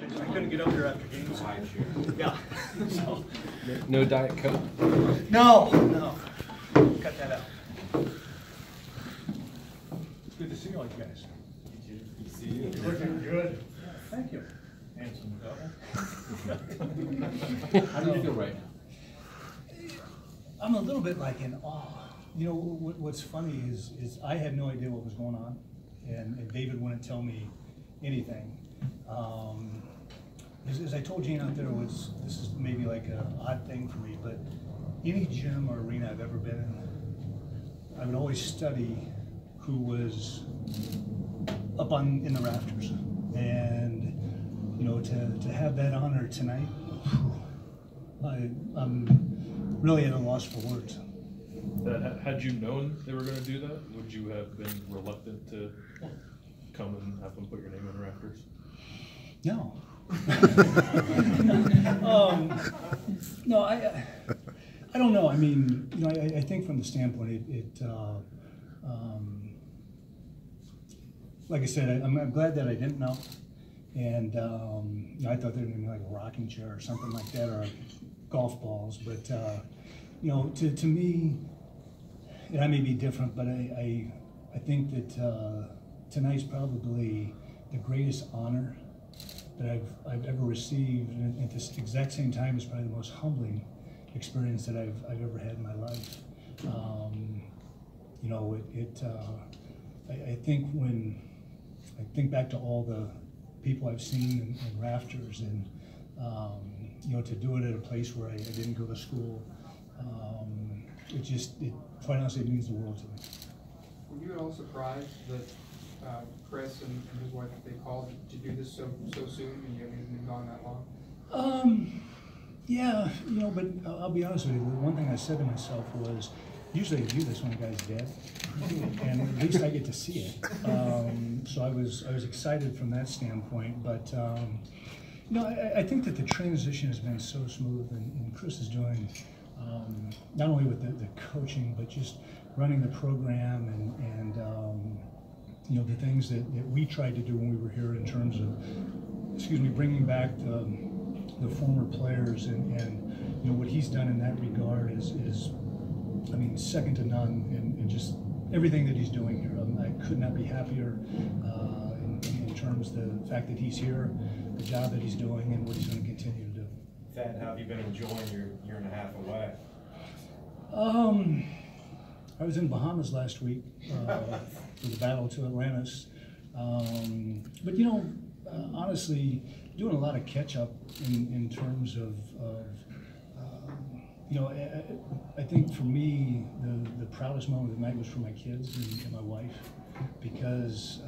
I couldn't get up there after games. Yeah. So. No Diet Coke? No. Cut that out. Good to see you all, you guys. You too. Good to see you. You're looking good. Thank you. Handsome couple. How do you feel right now? I'm a little bit like in awe. You know, what's funny is I had no idea what was going on, and David wouldn't tell me anything. As I told Gene out there, this is maybe like an odd thing for me, but any gym or arena I've ever been in, I would always study who was up in the rafters, and you know, to have that honor tonight, I'm really at a loss for words. Had you known they were going to do that, would you have been reluctant to come and have them put your name in the rafters? No. No, I don't know. I mean, you know, I think from the standpoint, like I said, I'm glad that I didn't know, and you know, I thought they were going to be like a rocking chair or something like that, or golf balls. But you know, to me, and I may be different, but I think that tonight's probably the greatest honor that I've ever received, and at this exact same time, it's probably the most humbling experience that I've ever had in my life. You know, I think when I think back to all the people I've seen in rafters, and you know, to do it at a place where I didn't go to school, it quite honestly means the world to me. Were you at all surprised that Chris and his wife, they called to do this so soon, and you haven't been gone that long? Yeah, you know, but I'll be honest with you. The one thing I said to myself was, usually I do this when a guy's dead, and at least I get to see it. So I was excited from that standpoint. But you know, I think that the transition has been so smooth, and Chris is doing not only with the coaching, but just running the program and you know, the things that we tried to do when we were here in terms of, bringing back the former players, and you know, what he's done in that regard is I mean, second to none, and just everything that he's doing here. I could not be happier in terms of the fact that he's here, the job that he's doing, and what he's going to continue to do. Thad, how have you been enjoying your year and a half away? I was in Bahamas last week for the battle to Atlantis. But you know, honestly, doing a lot of catch up in terms of you know, I think for me, the proudest moment of the night was for my kids and my wife, because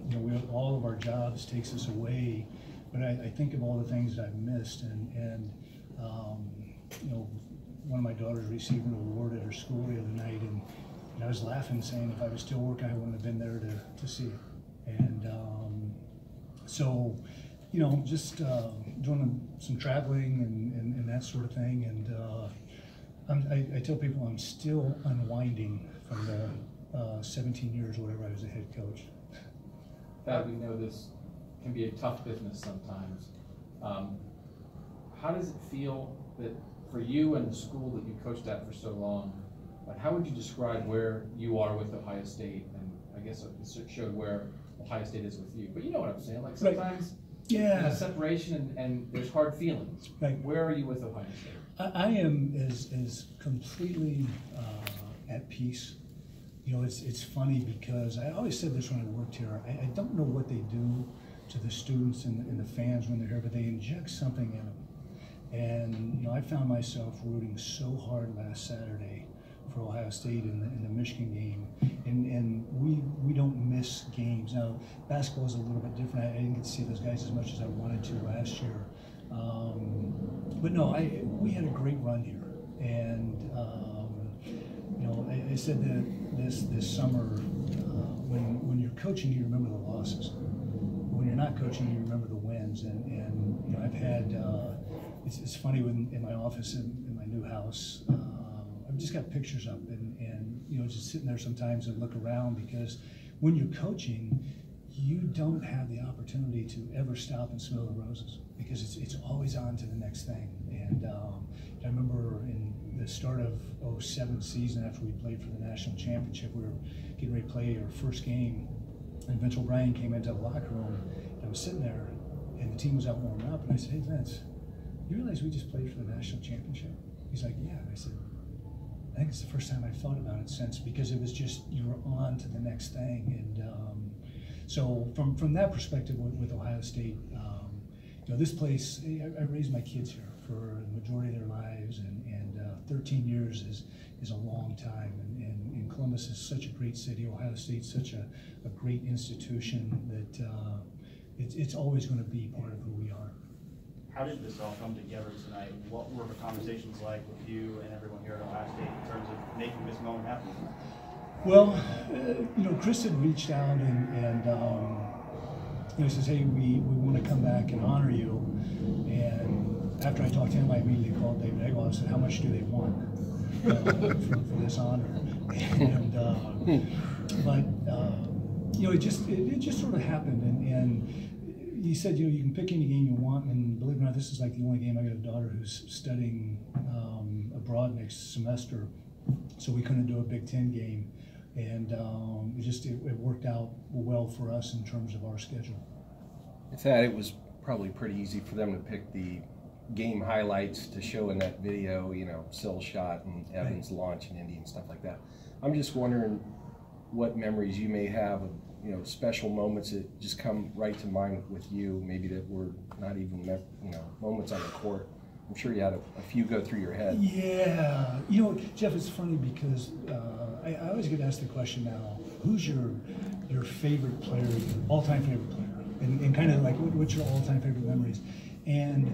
you know, all of our jobs takes us away, but I think of all the things that I've missed, and you know, one of my daughters received an award at her school the other night, and I was laughing, saying if I was still working, I wouldn't have been there to see it. And so, you know, just doing some traveling and that sort of thing. And I tell people I'm still unwinding from the 17 years or whatever I was a head coach. Thad, we know this can be a tough business sometimes. How does it feel that for you and the school that you coached at for so long, how would you describe where you are with Ohio State? And I guess it showed where Ohio State is with you. But you know what I'm saying? Like sometimes yeah, there's a separation and there's hard feelings. Right. Where are you with Ohio State? I am as completely at peace. You know, it's funny because I always said this when I worked here. I don't know what they do to the students and the fans when they're here, but they inject something in them. And you know, I found myself rooting so hard last Saturday for Ohio State in the Michigan game, and we don't miss games. Now basketball is a little bit different. I didn't get to see those guys as much as I wanted to last year, but no, we had a great run here, and you know, I said that this summer, when you're coaching, you remember the losses. When you're not coaching, you remember the wins, and you know, I've had. It's funny, in my office in my new house, I've just got pictures up, and you know, just sitting there sometimes and look around, because when you're coaching, you don't have the opportunity to ever stop and smell the roses because it's always on to the next thing. And I remember in the start of '07 season, after we played for the national championship, we were getting ready to play our first game, and Vince O'Brien came into the locker room, and I was sitting there, and the team was out warming up, and I said, "Hey Vince, you realize we just played for the national championship?" He's like, "Yeah." And I said, "I think it's the first time I've thought about it since," because it was just, you were on to the next thing. And so from that perspective with Ohio State, you know, this place, I raised my kids here for the majority of their lives, and 13 years is a long time. And Columbus is such a great city. Ohio State's such a great institution that it's always going to be part of who we are. How did this all come together tonight? What were the conversations like with you and everyone here at Ohio State in terms of making this moment happen? Well, you know, Chris had reached out and you know, he says, "Hey, we want to come back and honor you." And after I talked to him, I immediately called David Eggle and said, "How much do they want for this honor?" And but you know, it just sort of happened, and he said, "You know, you can pick any game you want." And believe it or not, this is like the only game. I got a daughter who's studying abroad next semester, so we couldn't do a Big Ten game. And it worked out well for us in terms of our schedule. With that, it was probably pretty easy for them to pick the game highlights to show in that video, you know, Sill shot and Evans launch in Indy and stuff like that. I'm just wondering what memories you may have of, you know, special moments that just come right to mind with you, maybe that were not even, you know, moments on the court. I'm sure you had a few go through your head. Yeah, you know, Jeff, it's funny because I always get asked the question now, who's your favorite player, your all-time favorite player? And kind of like, what's your all-time favorite memories? And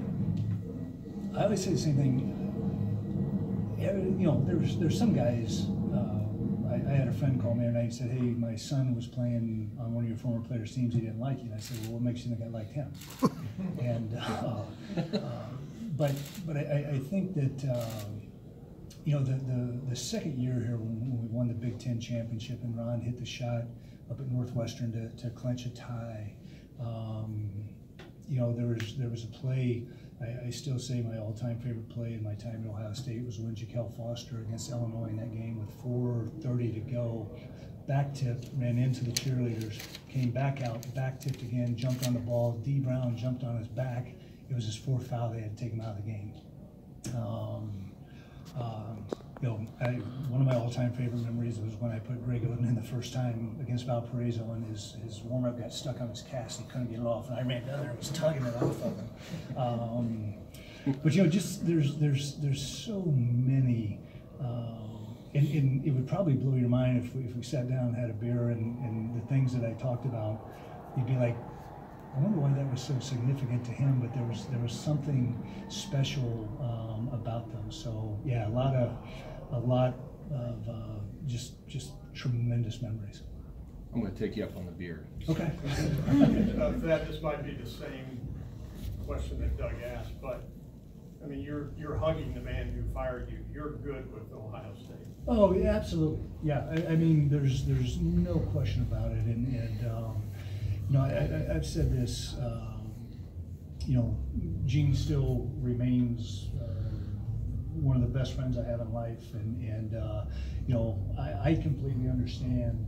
I always say the same thing. You know, there's some guys, I had a friend call me the other night and said, "Hey, my son was playing on one of your former players' teams, he didn't like you." And I said, "Well, what makes you think I liked him?" And but I think that you know, the second year here when we won the Big Ten championship and Ron hit the shot up at Northwestern to clinch a tie, you know, there was a play. I still say my all-time favorite play in my time at Ohio State was when Jaquel Foster against Illinois in that game with 4:30 to go, back tipped, ran into the cheerleaders, came back out, back tipped again, jumped on the ball. D. Brown jumped on his back. It was his fourth foul. They had to take him out of the game. You know, one of my all-time favorite memories was when I put Greg Oden in the first time against Valparaiso, and his warm-up got stuck on his cast. He couldn't get it off, and I ran down there and was tugging it off of him. But you know, just there's so many, and it would probably blow your mind if we sat down and had a beer and the things that I talked about, you'd be like, I wonder why that was so significant to him, but there was something special about them. So yeah, a lot of just tremendous memories. I'm going to take you up on the beer. Okay. Thad, this might be the same question that Doug asked, but I mean, you're hugging the man who fired you. You're good with Ohio State. Oh, yeah, absolutely. Yeah, I mean, there's no question about it, and you know, I've said this. You know, Gene still remains one of the best friends I have in life, and you know, I completely understand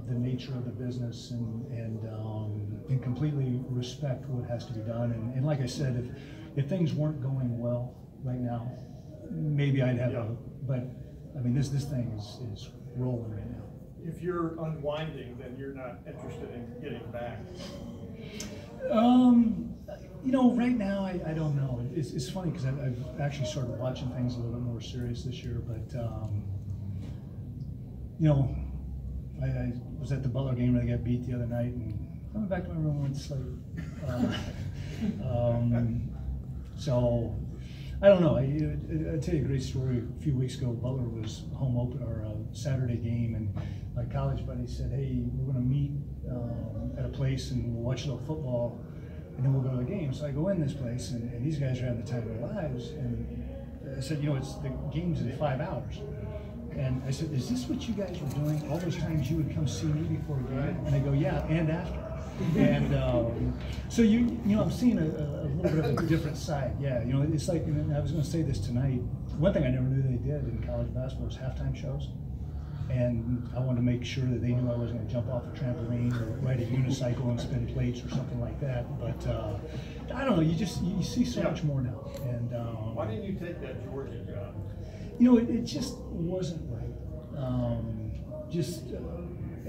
the nature of the business and completely respect what has to be done. And like I said, if things weren't going well right now, maybe I'd have but I mean, this thing is rolling right now. If you're unwinding, then you're not interested in getting back. You know, right now, I don't know. It's funny because I've actually started watching things a little bit more serious this year, but you know, I was at the Butler game where they got beat the other night, and coming back to my room, went to sleep. So I don't know. I'll tell you a great story. A few weeks ago, Butler was home open or a Saturday game, and my college buddy said, "Hey, we're going to meet at a place and we'll watch a little football, and then we'll go to the game." So I go in this place, and these guys are having the time of their lives. And I said, "You know, the game's in 5 hours." And I said, is this what you guys were doing? All those times you would come see me before a game? And they go, yeah, and after. And so you know, I'm seeing a little bit of a different side. Yeah, you know, it's like, and I was going to say this tonight. One thing I never knew they did in college basketball was halftime shows. And I wanted to make sure that they knew I wasn't going to jump off a trampoline or ride a unicycle and spin plates or something like that. But I don't know. You see so much more now. And Why didn't you take that Georgia job? you know, it just wasn't right.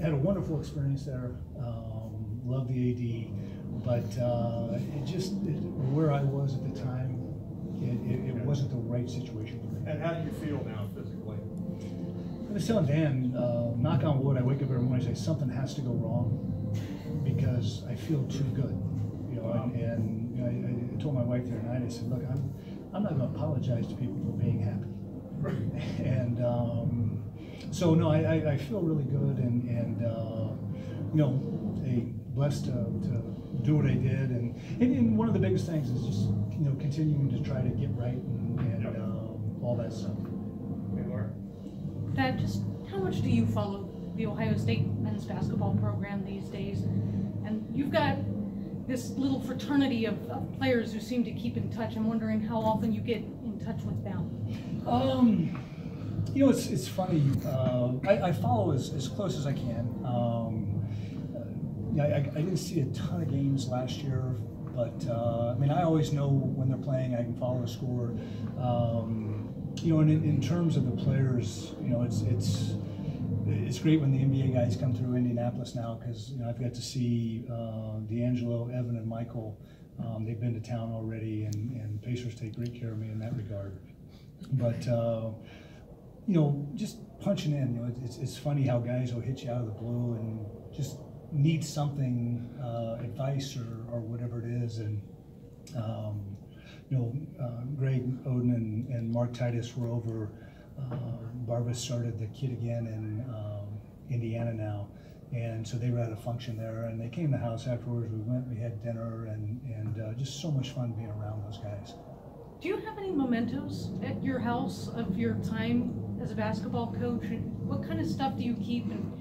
Had a wonderful experience there. Loved the AD, but where I was at the time, it wasn't the right situation for me. And how do you feel now physically? I was telling Dan, knock on wood, I wake up every morning and say something has to go wrong because I feel too good. You know, and you know, I told my wife the other night, I said, look, I'm not going to apologize to people for being happy. And so no, I feel really good, and you know, blessed to do what I did, and one of the biggest things is just, you know, continuing to try to get right and all that stuff. Dad, just how much do you follow the Ohio State men's basketball program these days? And you've got this little fraternity of players who seem to keep in touch. I'm wondering how often you get in touch with them. You know, it's funny. I follow as close as I can. I didn't see a ton of games last year, but I mean, I always know when they're playing. I can follow the score. You know, and in terms of the players, you know, it's great when the NBA guys come through Indianapolis now, because you know, I've got to see D'Angelo, Evan, and Michael. They've been to town already, and Pacers take great care of me in that regard. But you know, just punching in. You know, it's funny how guys will hit you out of the blue and just need something, advice or whatever it is, and you know, Greg Oden and Mark Titus were over. Barba started the Kid Again in Indiana now, and so they were at a function there, and they came to the house afterwards. We went, we had dinner, and just so much fun being around those guys. Do you have any mementos at your house of your time as a basketball coach? And what kind of stuff do you keep? And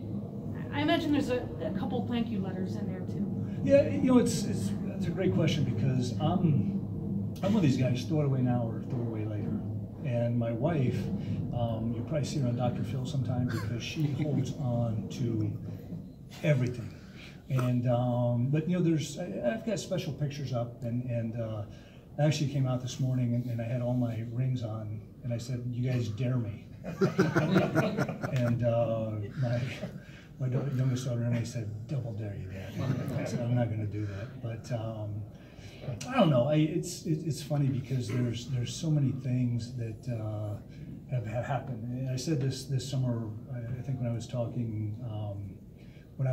I imagine there's a couple thank you letters in there too. Yeah, you know, it's a great question, because I'm one of these guys, throw it away now or throw it away later. And my wife, you'll probably see her on Dr. Phil sometime, because she holds on to everything. And but you know, I've got special pictures up, and I actually came out this morning and I had all my rings on, and I said, "You guys dare me." And my youngest daughter and I said, "Double dare you, Dad." I said, "I'm not going to do that." But I don't know. It's funny, because there's so many things that have happened. And I said this summer. I think when I was talking, when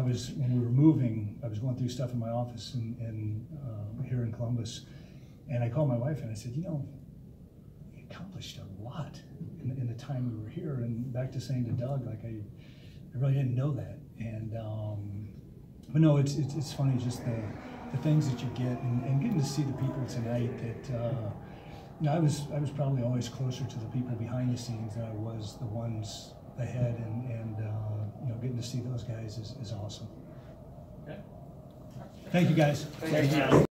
we were moving, I was going through stuff in my office in here in Columbus, and I called my wife and I said, you know, we accomplished a lot in the time we were here. And back to saying to Doug, like I really didn't know that. And but no, it's funny, just the things that you get, and getting to see the people tonight that you know, I was probably always closer to the people behind the scenes than I was the ones ahead, and you know, getting to see those guys is awesome. Okay. Thank you, guys. Thank you.